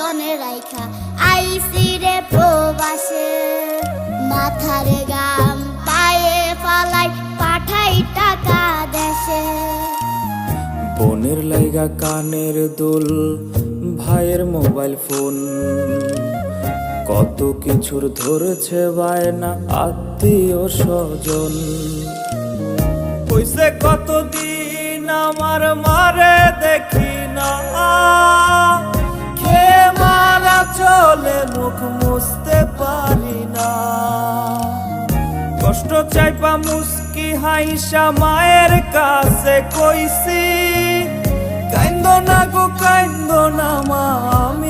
বনে রাইখা আইসি রে প্রবাসে। মাথার গাম পায়ে ফালাই পাঠাই টাকা দেশে। বোনের লাইগা কানের দুল, ভাইয়ের মোবাইল ফোন, কত কিছুর ধরেছে বায়না আত্মীয় স্বজন। হইছে কতদিন আমার মারে দেখি না, খেয়ে মারা চলে মুখ মুছতে পারি না। কষ্ট চাইপা মুস্কি হাইসা মায়ের কাছে কইছি, কাইন্দো না গো কাইন্দো না মা, আমি